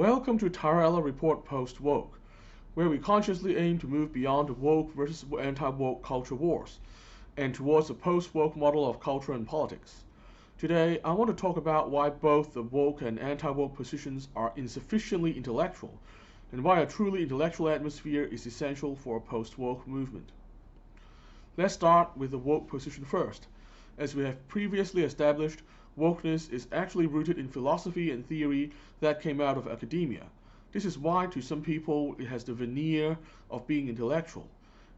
Welcome to TaraElla Report Post-Woke, where we consciously aim to move beyond the woke versus anti-woke culture wars and towards a post-woke model of culture and politics. Today, I want to talk about why both the woke and anti-woke positions are insufficiently intellectual and why a truly intellectual atmosphere is essential for a post-woke movement. Let's start with the woke position first. As we have previously established, wokeness is actually rooted in philosophy and theory that came out of academia. This is why to some people it has the veneer of being intellectual.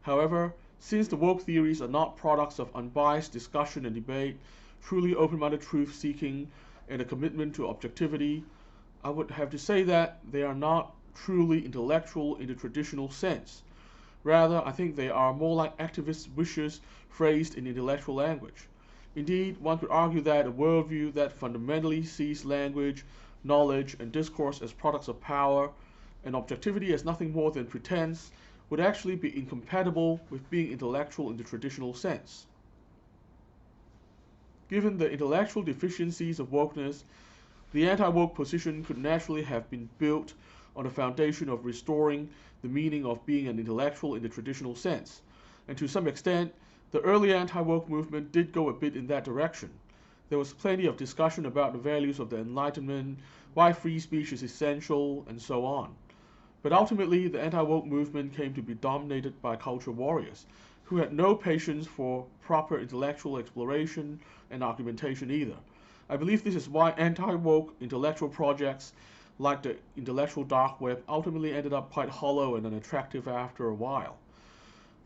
However, since the woke theories are not products of unbiased discussion and debate, truly open-minded truth-seeking, and a commitment to objectivity, I would have to say that they are not truly intellectual in the traditional sense. Rather, I think they are more like activist wishes phrased in intellectual language. Indeed, one could argue that a worldview that fundamentally sees language, knowledge, and discourse as products of power, and objectivity as nothing more than pretense, would actually be incompatible with being intellectual in the traditional sense. Given the intellectual deficiencies of wokeness, the anti-woke position could naturally have been built on the foundation of restoring the meaning of being an intellectual in the traditional sense, and to some extent, the early anti-woke movement did go a bit in that direction. There was plenty of discussion about the values of the Enlightenment, why free speech is essential, and so on. But ultimately, the anti-woke movement came to be dominated by culture warriors, who had no patience for proper intellectual exploration and argumentation either. I believe this is why anti-woke intellectual projects like the intellectual dark web ultimately ended up quite hollow and unattractive after a while.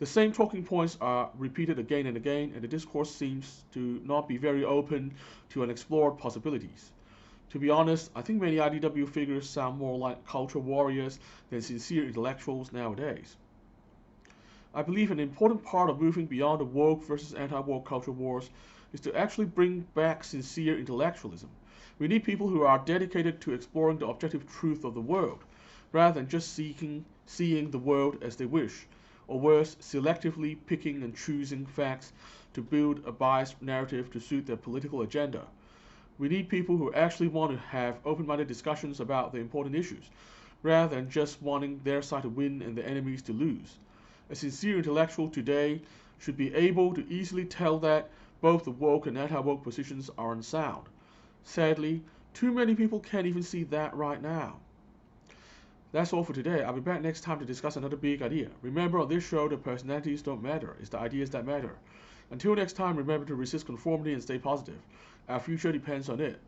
The same talking points are repeated again and again, and the discourse seems to not be very open to unexplored possibilities. To be honest, I think many IDW figures sound more like culture warriors than sincere intellectuals nowadays. I believe an important part of moving beyond the woke versus anti-woke culture wars is to actually bring back sincere intellectualism. We need people who are dedicated to exploring the objective truth of the world, rather than just seeing the world as they wish, or worse, selectively picking and choosing facts to build a biased narrative to suit their political agenda. We need people who actually want to have open-minded discussions about the important issues, rather than just wanting their side to win and the enemies to lose. A sincere intellectual today should be able to easily tell that both the woke and anti-woke positions are unsound. Sadly, too many people can't even see that right now. That's all for today. I'll be back next time to discuss another big idea. Remember, on this show, the personalities don't matter. It's the ideas that matter. Until next time, remember to resist conformity and stay positive. Our future depends on it.